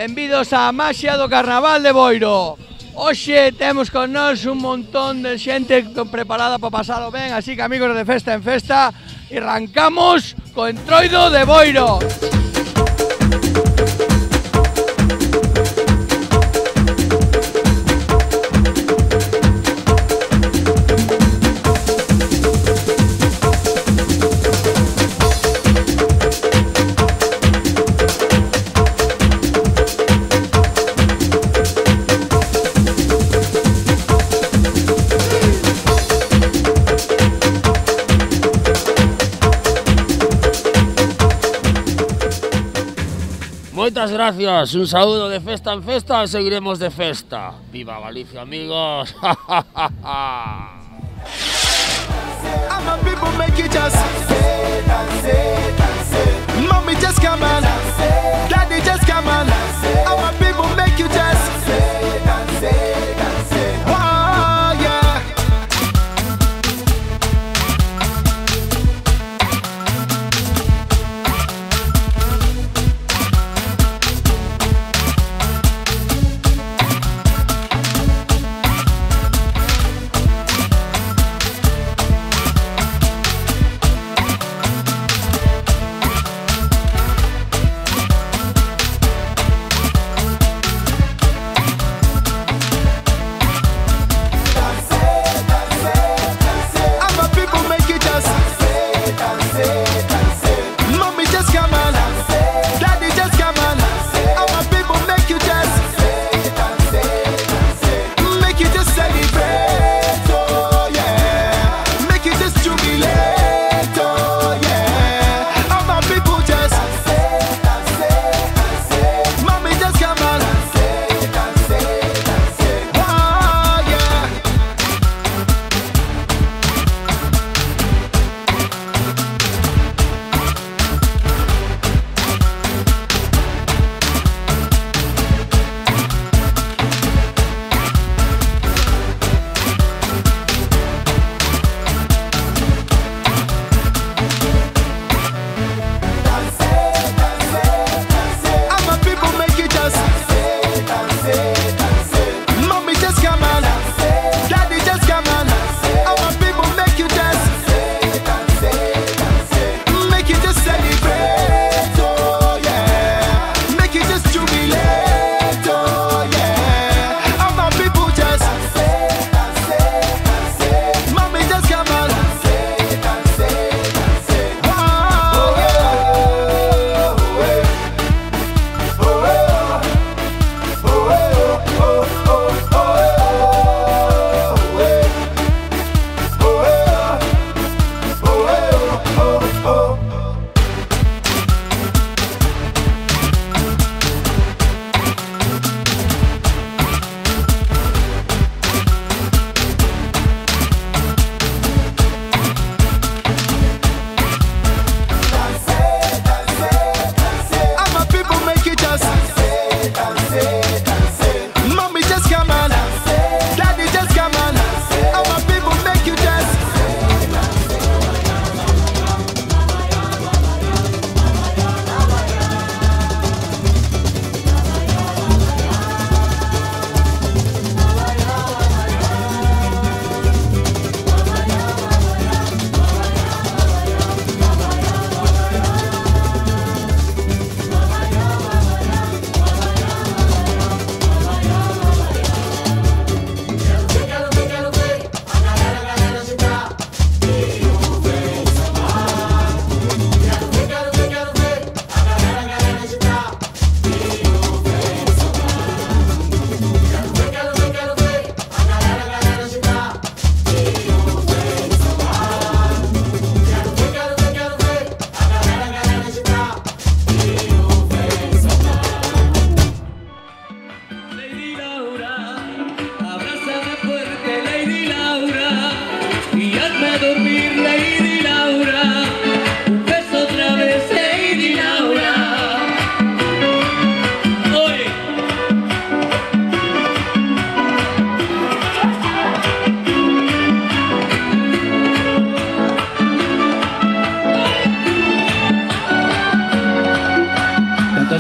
Benvidos á maxia do Carnaval de Boiro. Hoxe temos con nós un montón de xente preparada para pasalo ben, así que amigos de Festa en Festa, arrancamos co Entroido de Boiro. Moitas gracias, un saúdo de Festa en Festa e seguiremos de festa. Viva Galicia, amigos!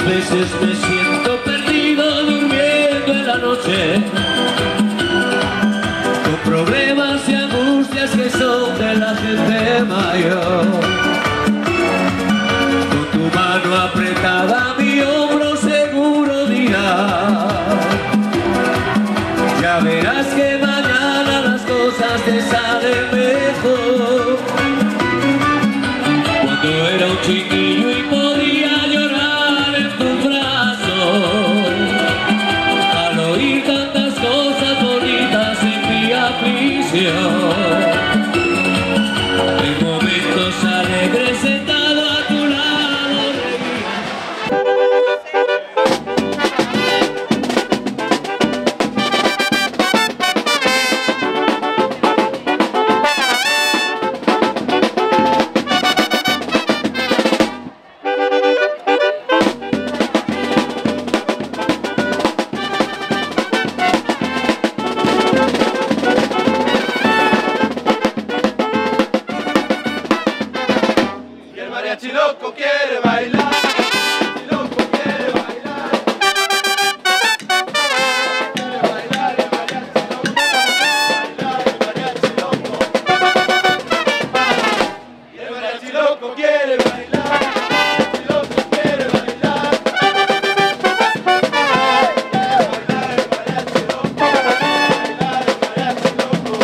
veces me siento perdido. chiquillo y podía llorar en tus brazos al oír tantas cosas bonitas en mi aflicción. En momentos alegres sentado a tu lado mariachi loco quiere bailar, el loco quiere bailar, quiere bailar el mariachi loco, bailar el mariachi loco, y el mariachi loco quiere bailar, el loco quiere bailar, quiere bailar el mariachi loco, bailar el mariachi loco.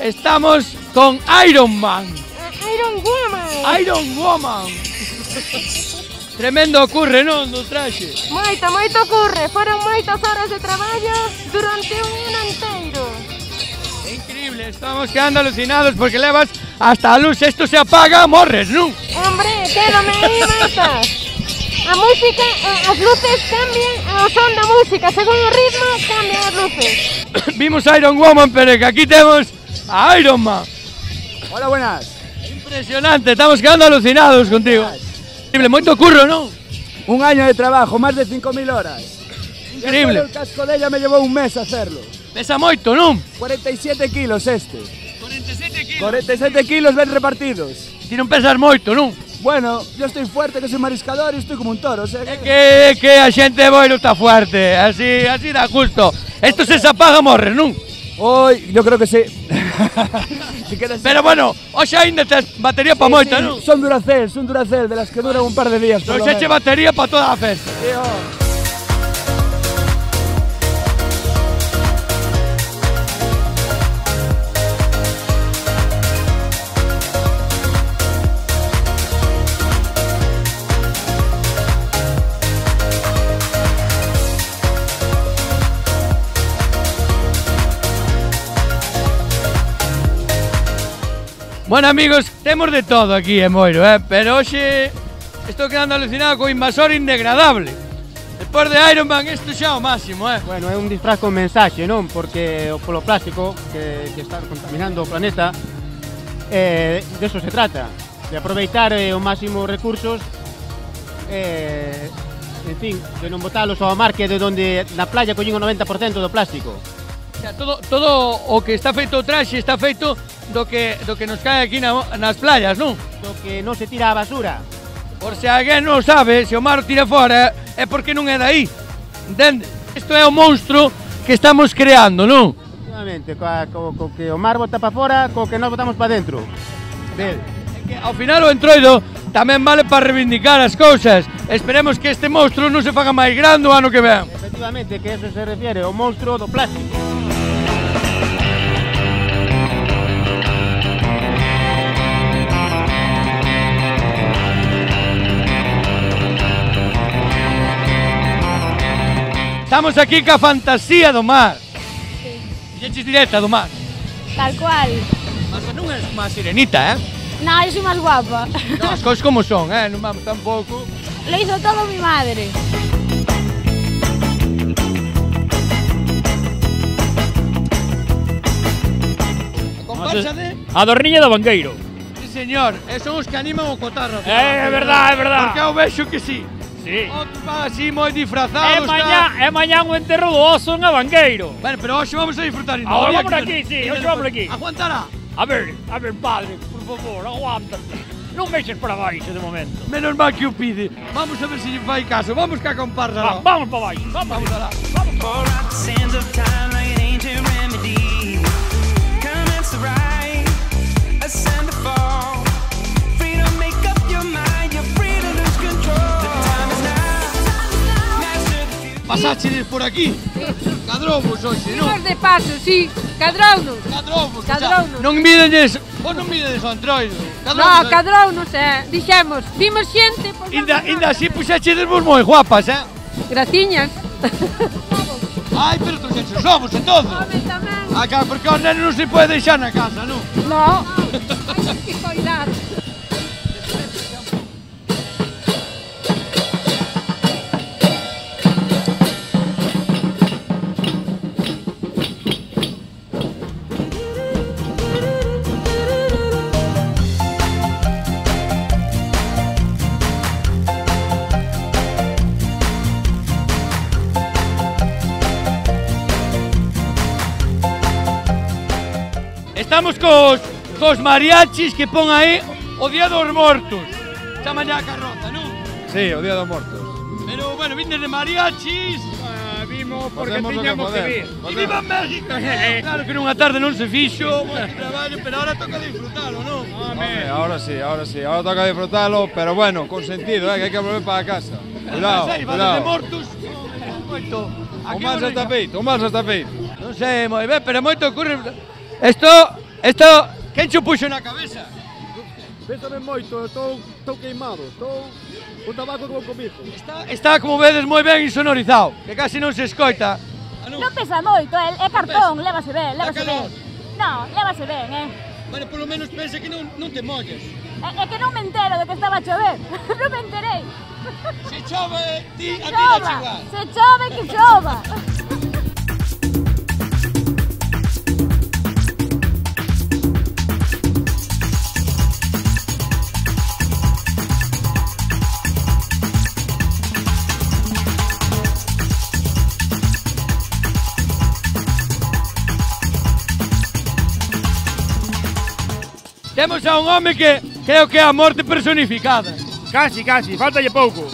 Estamos con Iron Man. Iron Woman. Iron Woman. Tremendo ocurre, non, do traxe? Moito ocurre. Foron moitas horas de traballo durante un ano inteiro. É increíble, estamos quedando alucinados porque levas hasta a luz, esto se apaga, morres, non? Hombre, quédame aí moitas. A música, as luces cambian, o son da música, según o ritmo, cambian as luces. Vimos Iron Woman, pero que aquí temos a Iron Man. Hola, buenas. Impresionante, estamos quedando alucinados contigo. Increíble, moito curro, non? Un año de trabajo, más de 5.000 horas. Increíble. El casco de ella me llevó un mes hacerlo. Pesa moito, non? 47 kilos este. 47 kilos. 47 kilos bien repartidos. Ti non pesas moito, non? Bueno, yo estoy fuerte, que soy mariscador y estoy como un toro. O sea que a xente de Boiro está fuerte, así da justo. Esto se apaga, morres, non? Hoy, yo creo que sí. Si quieres... Pero bueno, hoxe ainda tes batería para moita, non? Son Duracell, de las que duran un par de días. Nos eche batería para toda a festa. Bueno, amigos, temos de todo aquí en Boiro, pero hoxe estou quedando alucinado co invasor indegradable. Despois de Iron Man, isto xa é o máximo, Bueno, é un disfraz con mensaxe, non? Porque polo plástico que está contaminando o planeta, de eso se trata, de aproveitar o máximo recursos, en fin, de non botalos ao mar, que de onde na playa collín o 90% do plástico. O sea, todo o que está feito o traxe está feito do que nos cae aquí nas playas, non? Do que non se tira a basura. Por se alguén non sabe, se o mar tira fora é porque non é dai, entende? Isto é o monstro que estamos creando, non? Efectivamente, co que o mar bota para fora, co que nós botamos para dentro. É que ao final o entroido tamén vale para reivindicar as cousas. Esperemos que este monstro non se faga máis grande o ano que ven. Efectivamente, que eso se refiere ao monstro do plástico. Estamos aquí ca fantasía do mar. Fixeches directa do mar. Tal cual. Mas non és má sirenita, No, yo soy más guapa. No, as cousas como son, non vamos tampouco. Lo hizo todo mi madre. Comparsa de... A Dorniña do Banqueiro. Sí, señor, son os que animan o cotarro. É verdad, é verdad. Porque eu vexo que sí. Sí. Outros van así moi disfrazados. É mañá un enterro do oso en Abanqueiro. Bueno, pero hoxe vamos a disfrutar. Ahora vamos aquí, sí, hoxe vamos aquí. Aguantará. A ver, padre, por favor, aguántate. Non mexes para baixo de momento. Menos mal que o pide. Vamos a ver se lle fai caso. Vamos ca comparsa. Vamos para baixo, vamos alá. Pasáchedes por aquí? Cadromos hoxe, non? Imos de paso, sí. Cadrounos. Cadromos. Non mídenes, vos non mídenes o entroido. No, cadrounos, dixemos. Vimos xente, pois Inda así puxachedes vos moi guapas, Graciñas. Ai, pero trouxeches os ovos e todo. Home, tamén. Acá, porque o neno non se pode deixar na casa, non? No. Hai que coidar. Estamos cos mariachis que pon aí o Día dos Mortos. Chama ya a carroza, non? Sí, o Día dos Mortos. Pero, bueno, vindes de mariachis. Vimos porque Facemos o que tiñamos que vir. podemos. E viva México! Claro que nunha tarde non se fixo, moito traballo, pero ahora toca disfrutalo, non? Home, ahora sí, ahora toca disfrutarlo, pero bueno, con sentido, que hai que volver para casa. Cuidado, Vades de cuidado. mortos. Moito. O máis hasta feito, o máis hasta feito. Non sei moi ben, pero moito ocurre. Esto, quen cho puxo na cabeza? Pésame moito, estou queimado, estou o tabaco que vou comigo. Está como vedes moi ben insonorizado, que casi non se escoita. Non pesa moito, é cartón, lévase ben, lévase ben. calor. Non, lévase ben, Bueno, polo menos pensa que non te molles. É que non me entero de que estaba a chover. Non me enterei. Se chove, ti a ti Chova, da igual. se chove que chova. Temos a un home que creo que é a morte personificada. Casi, faltalle pouco.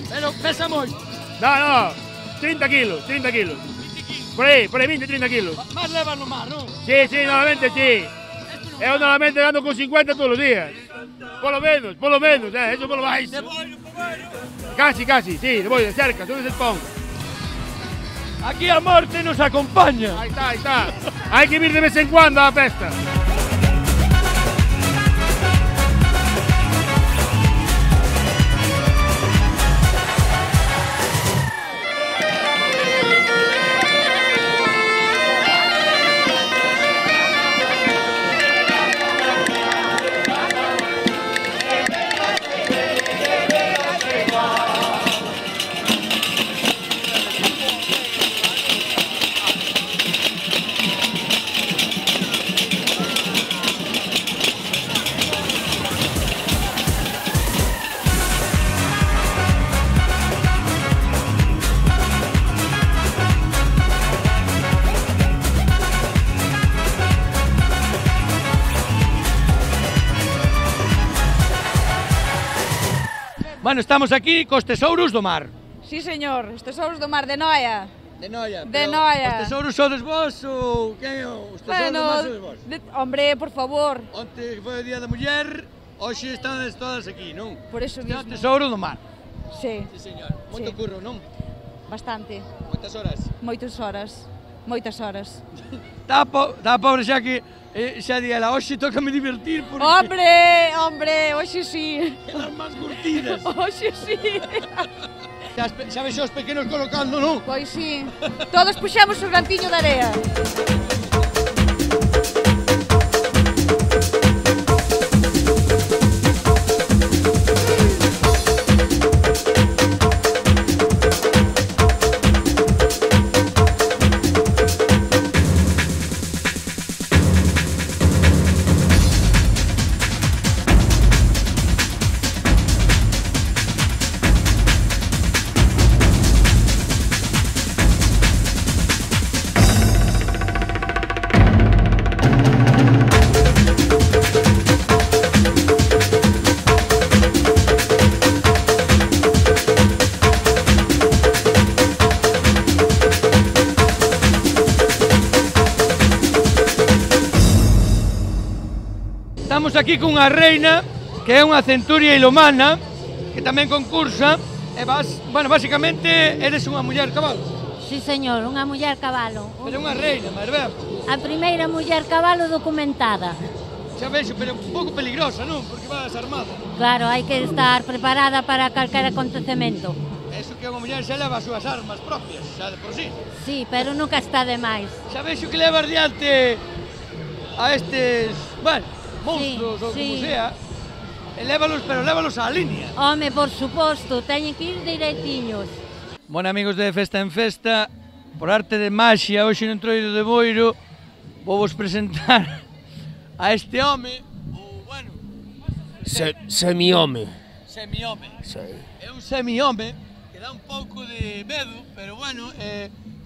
Pero pesa moito. No, 30 kilos. Por aí, 20, 30 kilos. Más levas no mar, non? Sí, normalmente sí. Eu normalmente ando con 50 todos os días. Polo menos, eso polo máis. Casi, sí, de cerca, todo ese pon. Aquí a morte nos acompaña. Aí está. Hai que vir de vez en cuando á festa. Bueno, estamos aquí cos tesouros do mar. Sí, señor, os tesouros do mar de Noia. De Noia. De Noia. Os tesouros sodes vos ou quen é os tesouros do mar sodes vos? Hombre, por favor. Onte foi o Día da Muller, hoxe están todas aquí, non? Por eso Este é o mismo. tesouro do mar. Sí. Sí, señor. Moito curro, non? Bastante. Moitas horas. Moitas horas. Está pobre xa que xa di ela, hoxe toca me divertir porque... Hombre, hoxe sí. Elas máis curtidas. Hoxe sí. Xa ves os pequenos colocando, non? Pois sí. Todos puxemos o grantiño de area. Estamos aquí cunha reina que é unha centuria ilomana que tamén concursa e basicamente eres unha muller cabalo. Sí, señor, unha muller cabalo. Pero unha reina, máis ben. A primeira muller cabalo documentada. Xa vexo, pero un pouco peligrosa, non? Porque vas armada. Claro, hai que estar preparada para calquer acontecemento. Eso que unha muller xa leva as súas armas propias, xa de por sí. Sí, pero nunca está de máis. Xa vexo que levas diante a estes, monstruos ou como sea, e lévalos á línea. Home, por suposto, teñen que ir direitiños. Bueno, amigos de Festa en Festa, por arte de maxia, hoxe no Entroido de Boiro, vou vos presentar a este home, ou, bueno... Semi-home. Semi-home. Sí. É un semi-home que dá un pouco de medo, pero, bueno,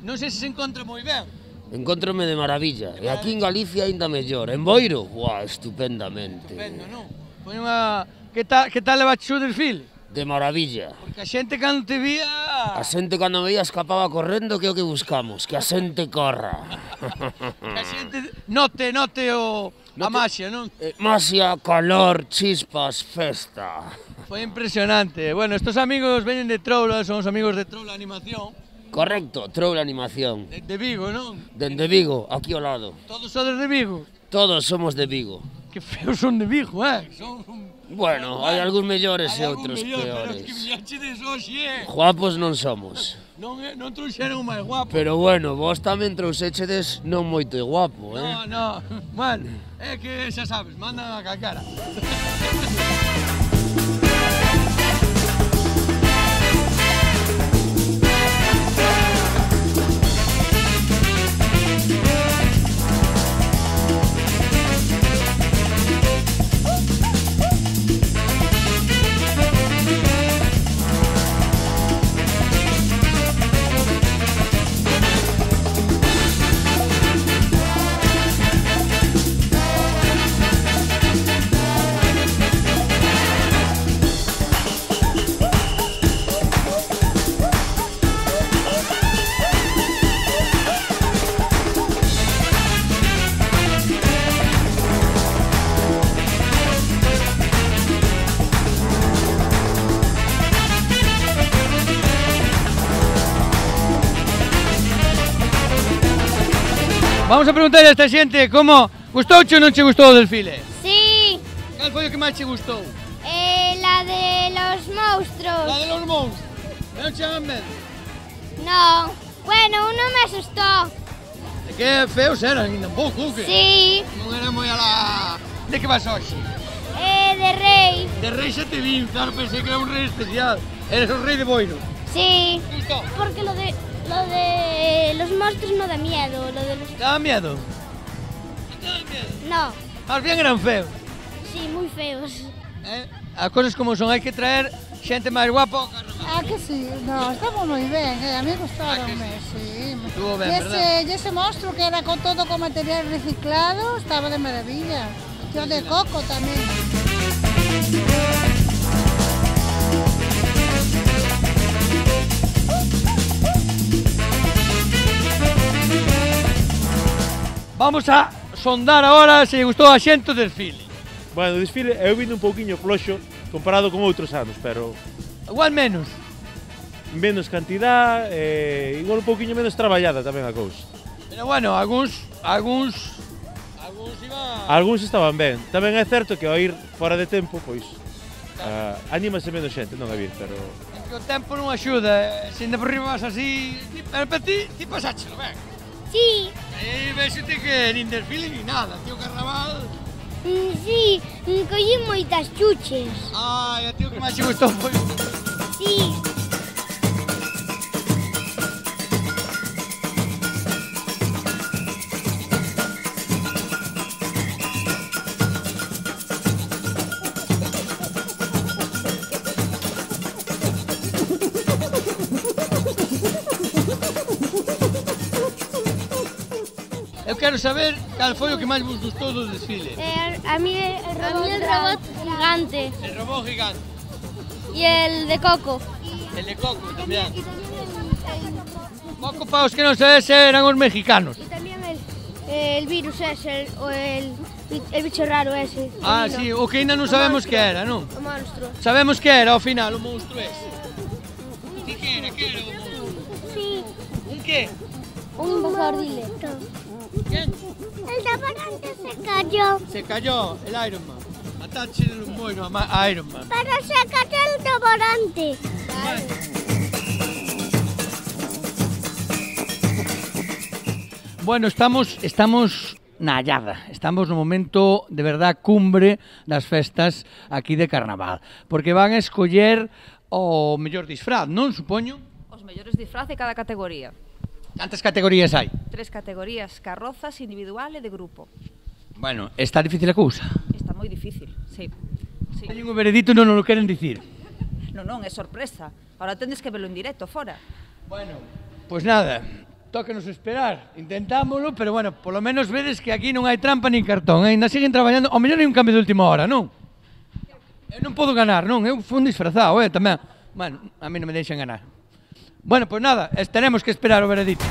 non sei se se encontra moi ben. Encóntrome de maravilla. E aquí en Galicia ainda mellor. En Boiro, estupendamente. Estupendo, non? Foi unha... Que tal leva xo desfile? De maravilla. Porque a xente cando te vía... A xente cando me veía escapaba correndo, que é o que buscamos, que a xente corra. Que a xente note a maxia, non? Maxia, calor, chispas, festa. Foi impresionante. Bueno, estos amigos veñen de Troula, son os amigos de Troula Animación. Correcto, Troula Animación. De Vigo, non? Dende Vigo, aquí ao lado. Todos sodes de Vigo? Todos somos de Vigo. Que feos son de Vigo, Bueno, hai algúns mellores e outros peores. Guapos non somos. Non trouxeron máis guapo. Pero bueno, vos tamén trouxechedes non moito guapo, No, bueno, é que xa sabes, mandan a calcara. Vamos a preguntar a esta xente como gustouche ou non che gustou o desfile? Sí. Cal foi o que máis che gustou? La de los monstruos. La de los monstruos. Non che daban medo? No. Bueno, uno me asustó. De que feos eran, ainda un pouco, que? Sí. Non era moi a la... De que vas hoxe? De rei. De rei xa te vin, claro, pensei que era un rei especial. Eres o rei de Boiro. Sí. ¿Te gustó? Porque lo de los monstruos no da miedo. Lo de los... ¿Te daba miedo? ¿No te daba miedo? No. Más bien eran feos. Sí, muy feos. As cosas como son, hai que traer xente máis guapa ao carnaval. Que sí, no, estamos moi ben, a mí gustaronme, sí. Estuvo ben, verdad? E ese monstruo que era con todo con material reciclado, estaba de maravilla. E o de Coco tamén. Vamos a sondar agora se lle gustou a xente o desfile. Bueno, o desfile eu vindo un pouquiño floxo comparado con outros anos, pero... Igual menos? Menos cantidad e igual un pouquiño menos traballada tamén a cousa. Pero bueno, algúns estaban ben. Tamén é certo que ao ir fora de tempo, pois, anímase menos xente non a vir, pero... É que o tempo non axuda, se ainda por riba vas así... Pero para ti pasáchelo ben. Sí. E vexete que nin desfile nin nada, tío, carnaval... Sí, collín moitas chuches. Ai, a ti o que máis che gustou foi... Sí. Eu quero saber cal foi o que máis vos gustou do desfile. A mí el robot gigante. El robot gigante. Y el de Coco. El de Coco tamén. Coco, para os que non sabes, eran os mexicanos. Y también el virus ese, el bicho raro ese. Ah, sí, o que ainda non sabemos que era, non? O monstruo. Sabemos que era ao final o monstruo ese. Que era o monstruo? Sí. Un que? Un bozordile. ¿Quién? El taparante se cayó. Se cayó el Iron Man. Atáchele un moino a Iron Man. Pero se cayó el taparante. Bueno, estamos na Allada. Estamos no momento, de verdad, cumbre das festas aquí de Carnaval. Porque van a escoller o mellor disfraz, non, supoño? Os mellores disfraz de cada categoría. Cantas categorías hai? 3 categorías, carrozas, individual e de grupo. Bueno, está difícil a cousa. Está moi difícil, sí. Teñen un veredito e non o queren dicir. Non, é sorpresa. Ahora tendes que verlo en directo, fora. Bueno, pois nada, tócanos esperar. Intentámoslo, pero bueno, polo menos vedes que aquí non hai trampa nin cartón, ainda siguen traballando. Ao mellor hai un cambio de última hora, non? Eu non podo ganar, non, eu fui un disfrazado, tamén. Bueno, a mí non me deixan ganar. Bueno, pues nada, tenemos que esperar o veredicto.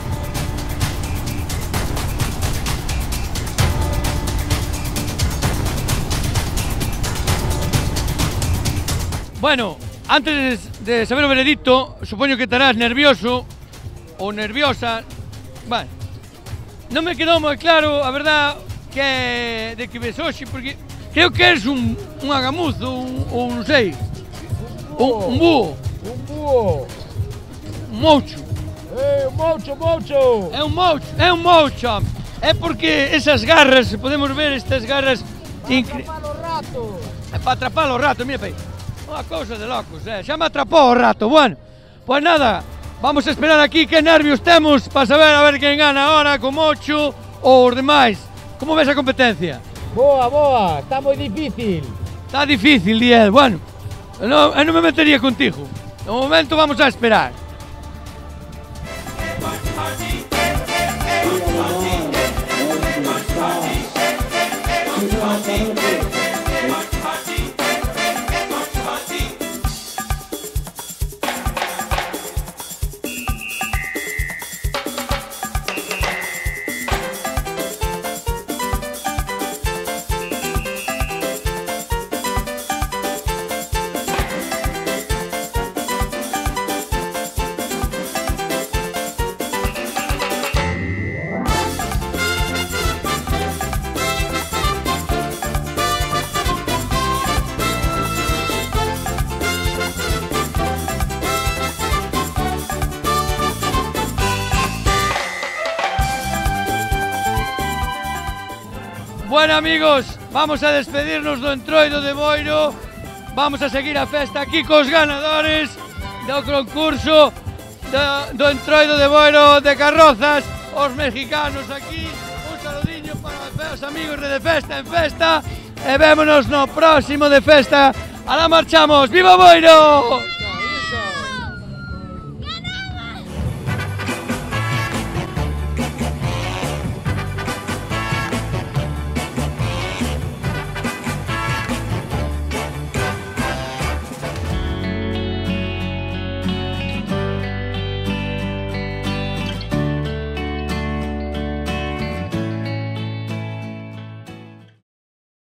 Bueno, antes de saber o veredicto, supoño que estarás nervioso ou nerviosa. Bueno, non me quedou moi claro, a verdad, que de que ves hoxe, porque creo que eres un agamuzo, ou non sei, un búho. Un búho. Un moucho. Un moucho. É un moucho. É porque esas garras, podemos ver estas garras increíbles. Para atrapar o rato. É para atrapar o rato, mira aí. Unha cousa de locos, xa me atrapou o rato. Bueno, pues nada, vamos a esperar aquí que nervios temos para saber a ver quen gana ahora, con Mocho ou os demais. Como ves a competencia? Boa, está moi difícil. Está difícil, Diel. Bueno, eu non me metería contigo. De momento vamos a esperar. Bueno, amigos, vamos a despedirnos do Entroido de Boiro. Vamos a seguir a festa aquí cos ganadores do concurso do Entroido de Boiro de carrozas, os mexicanos aquí. Un saludiño para os amigos de Festa en Festa e vémonos no próximo de Festa. Alá marchamos, ¡viva Boiro!